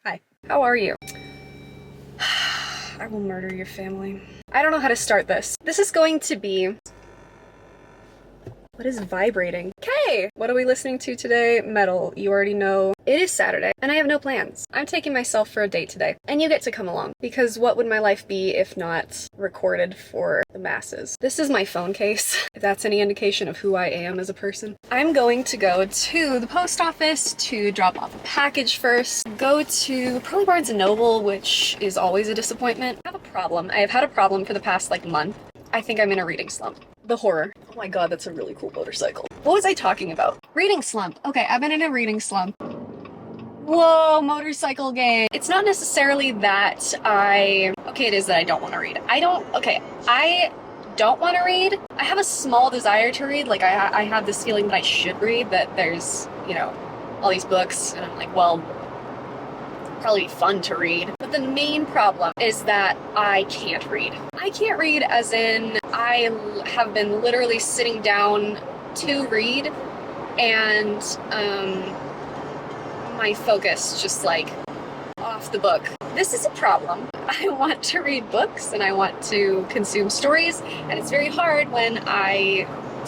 Hi, how are you? I will murder your family. I don't know how to start this. This is going to be... What is vibrating? Okay, what are we listening to today? Metal. You already know. It is Saturday, and I have no plans. I'm taking myself for a date today, and you get to come along, because what would my life be if not recorded for the masses? This is my phone case, if that's any indication of who I am as a person. I'm going to go to the post office to drop off a package first, go to probably Barnes & Noble, which is always a disappointment. I have a problem. I have had a problem for the past, month. I think I'm in a reading slump. The horror. Oh my god, that's a really cool motorcycle. What was I talking about? Reading slump. Okay, I've been in a reading slump. Whoa, motorcycle game. It's not necessarily that okay, it is that I don't want to read. I don't want to read. I have a small desire to read. I have this feeling that I should read, that there's, all these books, and I'm like, well, probably be fun to read. But the main problem is that I can't read. I can't read as in I have been literally sitting down to read, and my focus just off the book. This is a problem. I want to read books and I want to consume stories, and it's very hard when I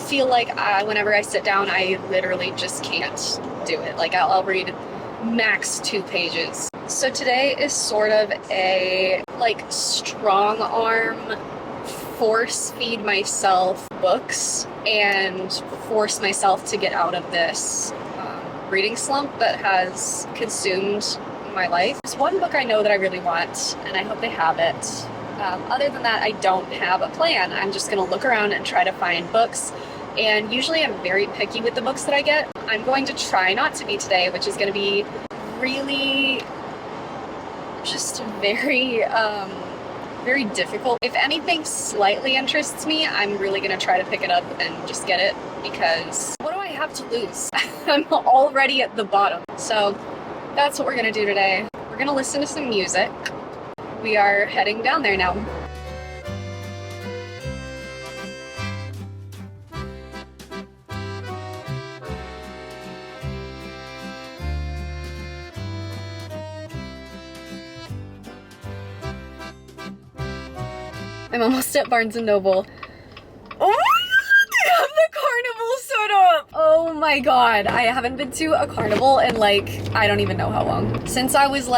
feel like whenever I sit down I literally just can't do it. I'll read max 2 pages. So today is sort of a strong arm force feed myself books and force myself to get out of this reading slump that has consumed my life. There's one book I know that I really want, and I hope they have it. Other than that, I don't have a plan. I'm just gonna look around and try to find books, and usually I'm very picky with the books that I get. I'm going to try not to be today, which is gonna be really just very difficult. If anything slightly interests me, I'm really gonna try to pick it up and just get it, because what do I have to lose? I'm already at the bottom. So that's what we're gonna do today. We're gonna listen to some music. We are heading down there now. I'm almost at Barnes & Noble. Oh my god, they have the carnival set up! Oh my god, I haven't been to a carnival in I don't even know how long. Since I was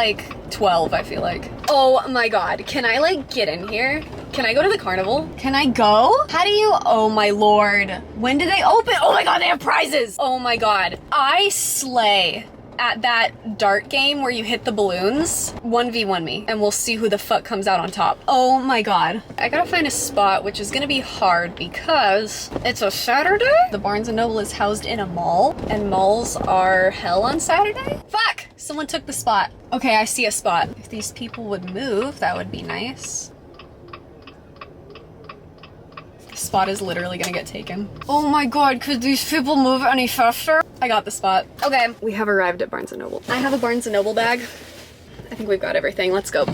12, I feel like. Oh my god, can I get in here? Can I go to the carnival? Can I go? How do you, oh my lord. When do they open? Oh my god, they have prizes! Oh my god, I slay at that dart game where you hit the balloons. 1v1 me, and we'll see who the fuck comes out on top. Oh my god. I gotta find a spot, which is gonna be hard because it's a Saturday. The Barnes & Noble is housed in a mall, and malls are hell on Saturday. Fuck! Someone took the spot. Okay, I see a spot. If these people would move, that would be nice. The spot is literally gonna get taken. Oh my god, could these people move any faster? I got the spot. Okay, we have arrived at Barnes & Noble. I have a Barnes & Noble bag. I think we've got everything. Let's go.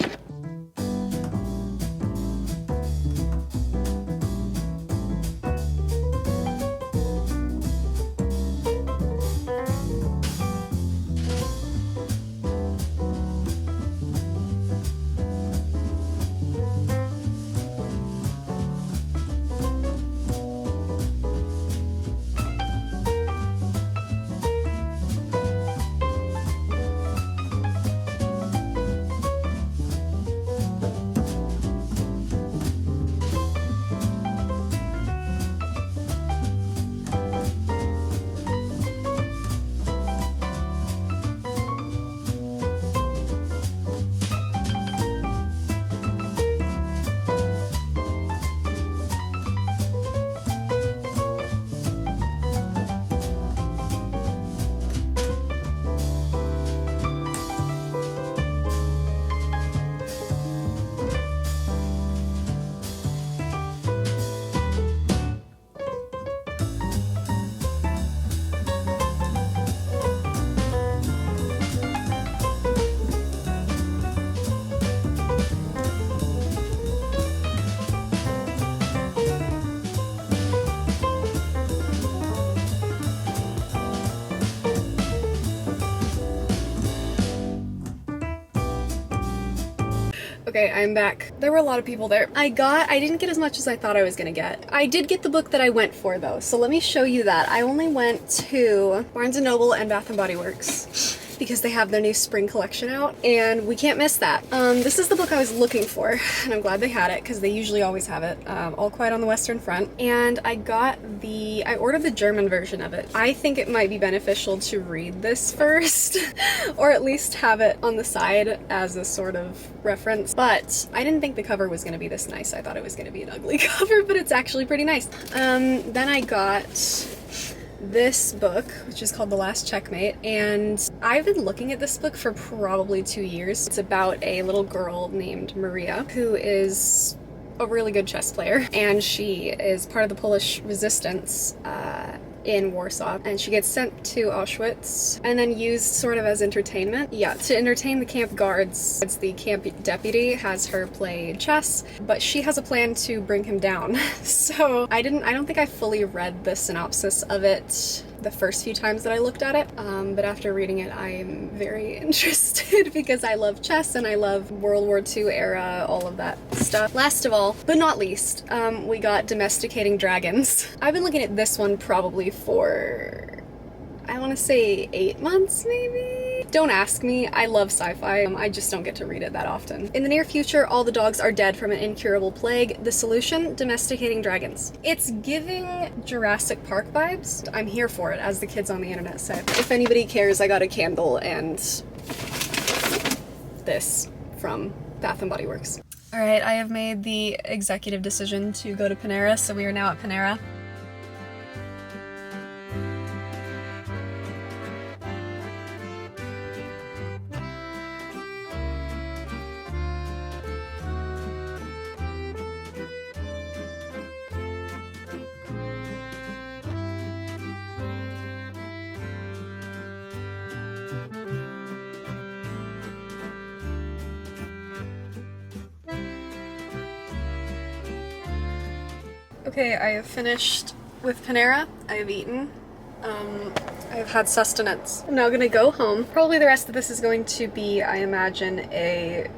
Okay, I'm back. There were a lot of people there. I didn't get as much as I thought I was gonna get. I did get the book that I went for though, so let me show you that. I only went to Barnes & Noble and Bath & Body Works because they have their new spring collection out, and we can't miss that. This is the book I was looking for, and I'm glad they had it because they usually always have it. All Quiet on the Western Front, and I ordered the German version of it. I think it might be beneficial to read this first, or at least have it on the side as a sort of reference, but I didn't think the cover was gonna be this nice. I thought it was gonna be an ugly cover, but it's actually pretty nice. Then I got this book, which is called The Last Checkmate, and I've been looking at this book for probably 2 years. It's about a little girl named Maria who is a really good chess player, and she is part of the Polish resistance in Warsaw, and she gets sent to Auschwitz and then used sort of as entertainment. Yeah, to entertain the camp guards. The camp deputy has her play chess, but she has a plan to bring him down. So I don't think I fully read the synopsis of it the first few times that I looked at it, but after reading it I'm very interested because I love chess and I love World War II era, all of that stuff. Last of all, but not least, we got Domesticating Dragons. I've been looking at this one probably for, I want to say 8 months maybe? Don't ask me, I love sci-fi, I just don't get to read it that often. In the near future, all the dogs are dead from an incurable plague. The solution? Domesticating dragons. It's giving Jurassic Park vibes. I'm here for it, as the kids on the internet said. If anybody cares, I got a candle and this from Bath & Body Works. Alright, I have made the executive decision to go to Panera, so we are now at Panera. Okay, I have finished with Panera. I have eaten. I have had sustenance. I'm now gonna go home. Probably the rest of this is going to be, I imagine, a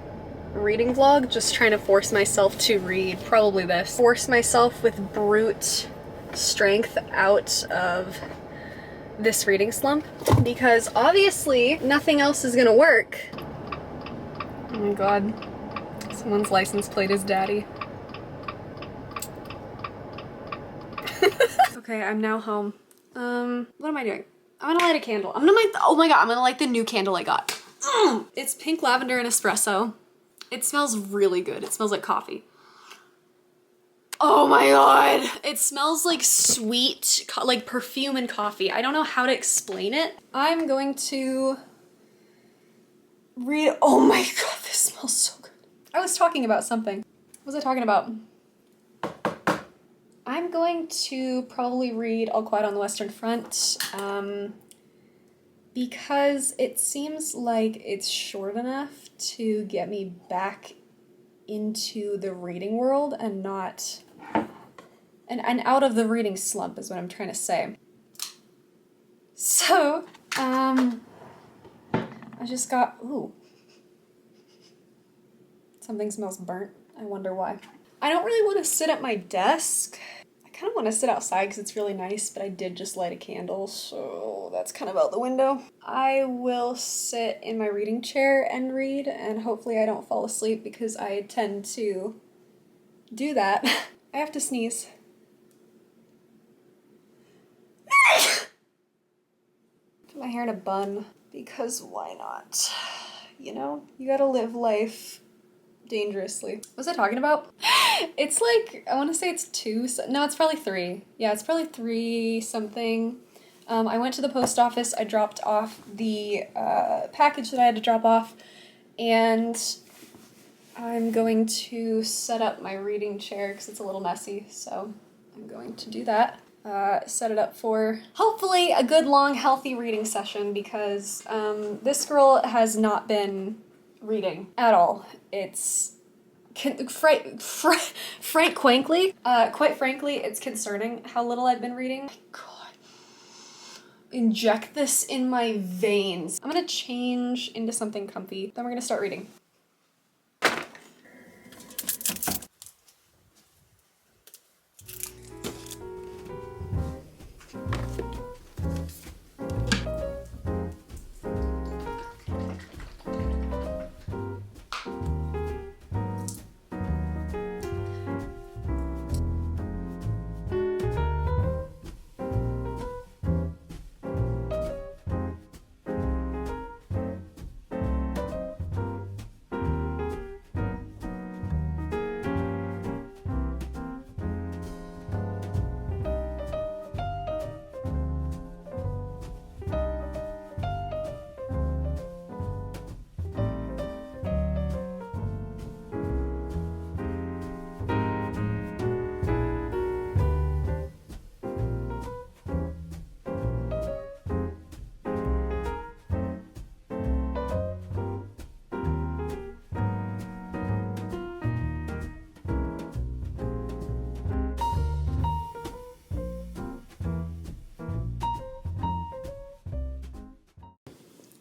reading vlog, just trying to force myself to read probably this. Force myself with brute strength out of this reading slump, because obviously nothing else is gonna work. Oh my god. Someone's license plate is daddy. Okay, I'm now home. What am I doing? I'm gonna light a candle. I'm gonna light the, oh my god, I'm gonna light the new candle I got. It's pink lavender and espresso. It smells really good. It smells like coffee. Oh my god! It smells like sweet, like perfume and coffee. I don't know how to explain it. I'm going to read, oh my god, this smells so good. I was talking about something. What was I talking about? I'm going to probably read All Quiet on the Western Front, because it seems like it's short enough to get me back into the reading world and not, and out of the reading slump is what I'm trying to say. So, I just got, ooh. Something smells burnt. I wonder why. I don't really want to sit at my desk. I kind of want to sit outside because it's really nice, but I did just light a candle, so that's kind of out the window. I will sit in my reading chair and read, and hopefully I don't fall asleep because I tend to do that. I have to sneeze. Put my hair in a bun, because why not? You know, you gotta live life dangerously. What was I talking about? It's like, I want to say it's 2, no, it's probably 3. Yeah, it's probably 3 something. I went to the post office, I dropped off the package that I had to drop off, and I'm going to set up my reading chair because it's a little messy, so I'm going to do that. Set it up for hopefully a good, long, healthy reading session, because this girl has not been reading at all. It's quite frankly, it's concerning how little I've been reading. God, inject this in my veins. I'm gonna change into something comfy, then we're gonna start reading.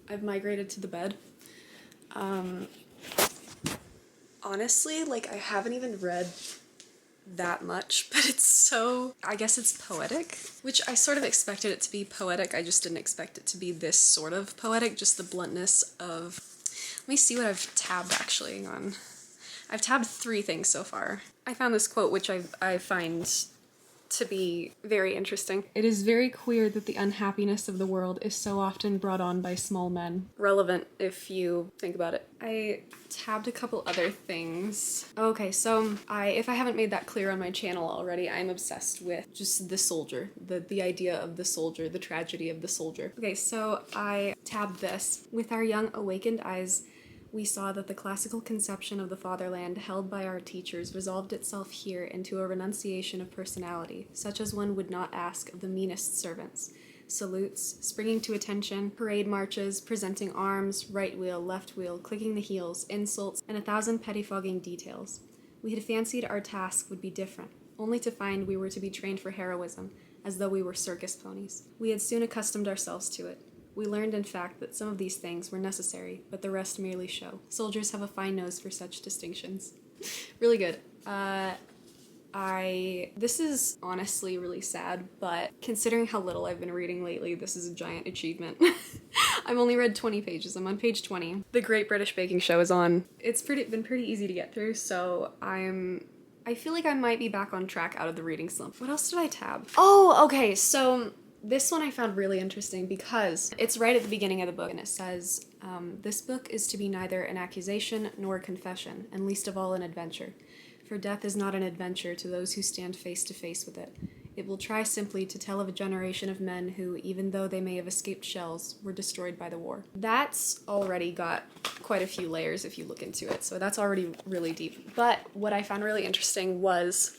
I've migrated to the bed. Honestly, like, I haven't even read that much, but it's so, I guess it's poetic, which I sort of expected it to be poetic. I just didn't expect it to be this sort of poetic, just the bluntness of, let me see what I've tabbed actually on. I've tabbed 3 things so far. I found this quote, which I find to be very interesting. It is very queer that the unhappiness of the world is so often brought on by small men. Relevant if you think about it. I tabbed a couple other things. Okay, so if I haven't made that clear on my channel already, I'm obsessed with just the soldier, the idea of the soldier, the tragedy of the soldier. Okay, so I tabbed this. With our young awakened eyes, we saw that the classical conception of the fatherland held by our teachers resolved itself here into a renunciation of personality, such as one would not ask of the meanest servants. Salutes, springing to attention, parade marches, presenting arms, right wheel, left wheel, clicking the heels, insults, and 1,000 pettifogging details. We had fancied our task would be different, only to find we were to be trained for heroism, as though we were circus ponies. We had soon accustomed ourselves to it. We learned, in fact, that some of these things were necessary, but the rest merely show. Soldiers have a fine nose for such distinctions. Really good. This is honestly really sad, but considering how little I've been reading lately, this is a giant achievement. I've only read 20 pages. I'm on page 20. The Great British Baking Show is on. It's been pretty easy to get through, so I feel like I might be back on track out of the reading slump. What else did I tab? Oh, okay, so this one I found really interesting because it's right at the beginning of the book, and it says, this book is to be neither an accusation nor a confession, and least of all an adventure. For death is not an adventure to those who stand face to face with it. It will try simply to tell of a generation of men who, even though they may have escaped shells, were destroyed by the war. That's already got quite a few layers if you look into it, so that's already really deep. But what I found really interesting was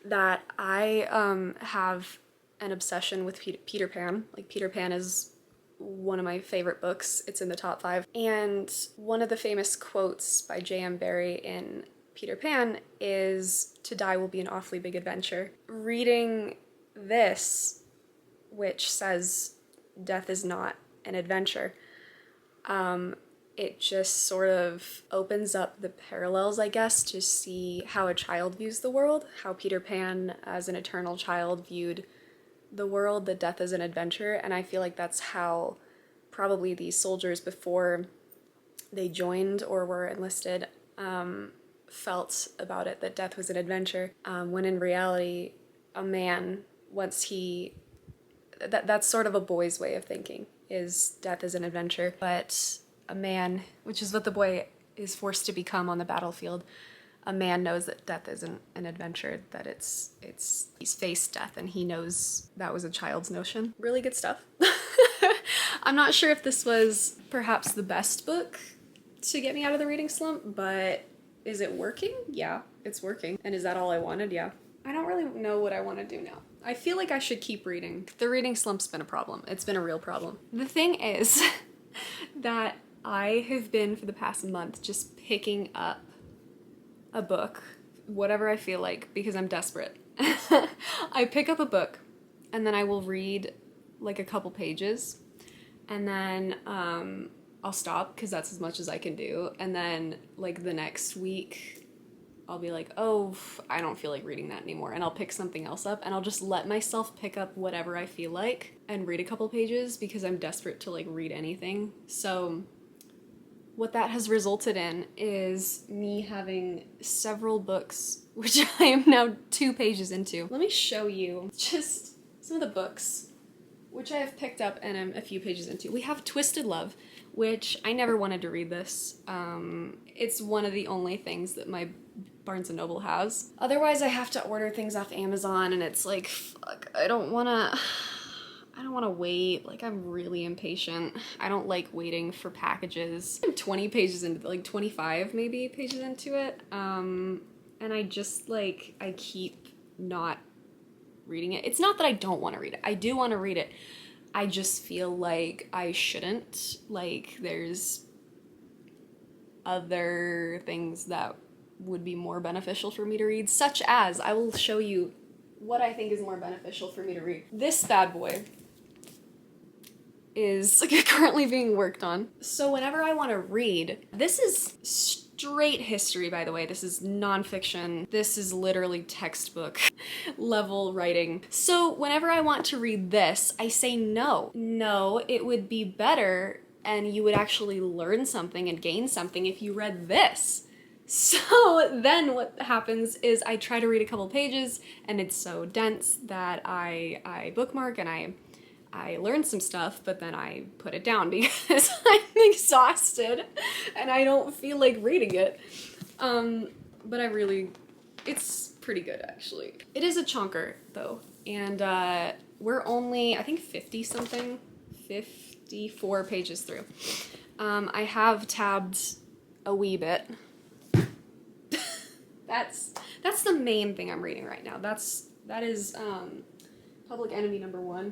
that I have an obsession with Peter Pan. Like, Peter Pan is one of my favorite books. It's in the top 5. And one of the famous quotes by J.M. Barrie in Peter Pan is, "To die will be an awfully big adventure." Reading this, which says death is not an adventure, it just sort of opens up the parallels, I guess, to see how a child views the world, how Peter Pan as an eternal child viewed the world, that death is an adventure. And I feel like that's how probably these soldiers, before they joined or were enlisted, felt about it, that death was an adventure, when in reality a man, that's sort of a boy's way of thinking, is death is an adventure. But a man, which is what the boy is forced to become on the battlefield, a man knows that death isn't an adventure, that he's faced death, and he knows that was a child's notion. Really good stuff. I'm not sure if this was perhaps the best book to get me out of the reading slump, but is it working? Yeah, it's working. And is that all I wanted? Yeah. I don't really know what I want to do now. I feel like I should keep reading. The reading slump's been a problem. It's been a real problem. The thing is that I have been, for the past month, just picking up a book, whatever I feel like, because I'm desperate. I pick up a book, and then I will read like a couple pages, and then I'll stop because that's as much as I can do. And then like the next week, I'll be like, oh, I don't feel like reading that anymore. And I'll pick something else up, and I'll just let myself pick up whatever I feel like and read a couple pages because I'm desperate to like read anything. So what that has resulted in is me having several books, which I am now 2 pages into. Let me show you just some of the books which I have picked up and I'm a few pages into. We have Twisted Love, which I never wanted to read this. It's one of the only things that my Barnes & Noble has. Otherwise, I have to order things off Amazon, and it's like, fuck, I don't wanna wait. Like, I'm really impatient. I don't like waiting for packages. I'm 20 pages into, like 25 maybe pages into it. And I just like, I keep not reading it. It's not that I don't want to read it. I do want to read it. I just feel like I shouldn't. Like, there's other things that would be more beneficial for me to read, such as, I will show you what I think is more beneficial for me to read. This bad boy is currently being worked on. So whenever I want to read, this is straight history, by the way. This is nonfiction. This is literally textbook level writing. So whenever I want to read this, I say no. No, it would be better and you would actually learn something and gain something if you read this. So then what happens is I try to read a couple pages and it's so dense that I bookmark and I learn some stuff, but then I put it down because I'm exhausted and I don't feel like reading it. But it's pretty good actually. It is a chonker though, and we're only, I think 54 pages through. I have tabbed a wee bit. That's the main thing I'm reading right now. That is Public Enemy #1.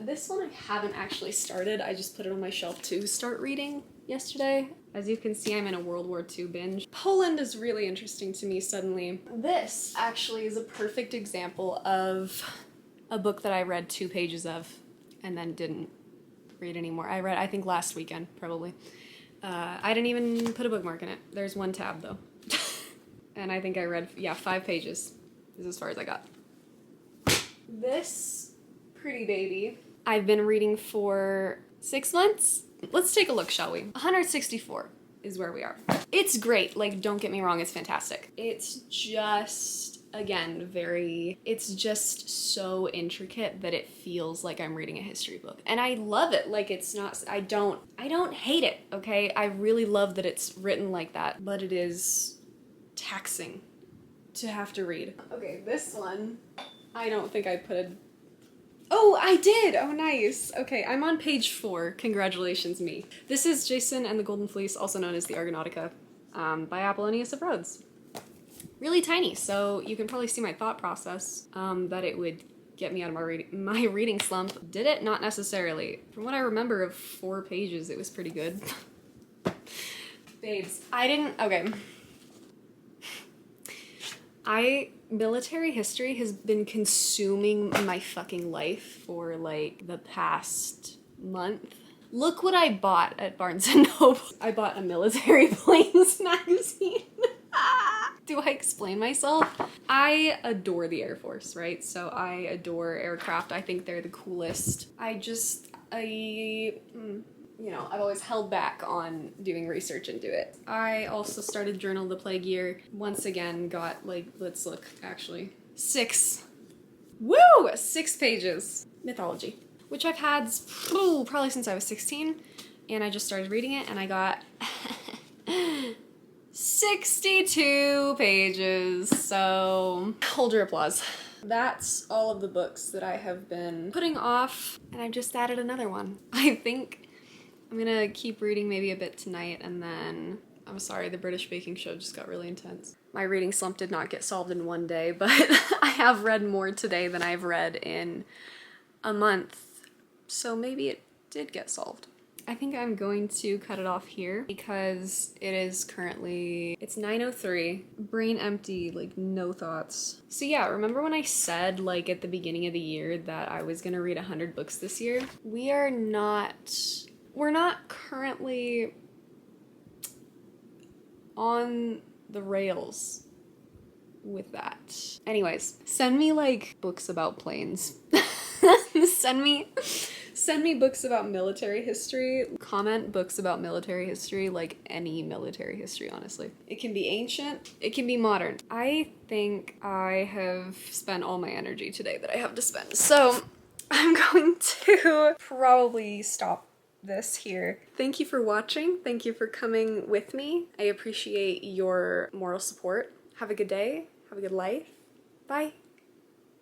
This one I haven't actually started. I just put it on my shelf to start reading yesterday. As you can see, I'm in a World War II binge. Poland is really interesting to me suddenly. This actually is a perfect example of a book that I read 2 pages of and then didn't read anymore. I read, I think last weekend, probably. I didn't even put a bookmark in it. There's 1 tab though. And I think I read, 5 pages is as far as I got. This pretty baby I've been reading for 6 months. Let's take a look, shall we? 164 is where we are. It's great, like, don't get me wrong, it's fantastic. It's just, again, it's just so intricate that it feels like I'm reading a history book. And I love it, like, it's not, I don't hate it, okay? I really love that it's written like that, but it is taxing to have to read. Okay, this one, I don't think I put a... Oh, I did! Oh, nice. Okay, I'm on page 4. Congratulations, me. This is Jason and the Golden Fleece, also known as the Argonautica, by Apollonius of Rhodes. Really tiny, so you can probably see my thought process, that it would get me out of my reading slump. Did it? Not necessarily. From what I remember of 4 pages, it was pretty good. Babes, okay. Military history has been consuming my fucking life for like the past month. Look what I bought at Barnes & Noble. I bought a military planes magazine. Do I explain myself? I adore the Air Force, right? So I adore aircraft. I think they're the coolest. You know, I've always held back on doing research into it. I also started Journal of the Plague Year. Once again, got, like, let's look, actually. 6 pages. Mythology. Which I've had, probably since I was 16. And I just started reading it, and I got 62 pages. So, hold your applause. That's all of the books that I have been putting off, and I've just added another one. I think I'm gonna keep reading maybe a bit tonight, and then, I'm sorry, the British baking show just got really intense. My reading slump did not get solved in 1 day, but I have read more today than I've read in a month, so maybe it did get solved. I think I'm going to cut it off here because it is currently, it's 9:03, brain empty, like no thoughts. So yeah, remember when I said like at the beginning of the year that I was gonna read 100 books this year? We're not currently on the rails with that. Anyways, send me like books about planes. Send me books about military history. Comment books about military history, like any military history, honestly. It can be ancient, it can be modern. I think I have spent all my energy today that I have to spend. So I'm going to probably stop this here. Thank you for watching. Thank you for coming with me. I appreciate your moral support. Have a good day. Have a good life. Bye.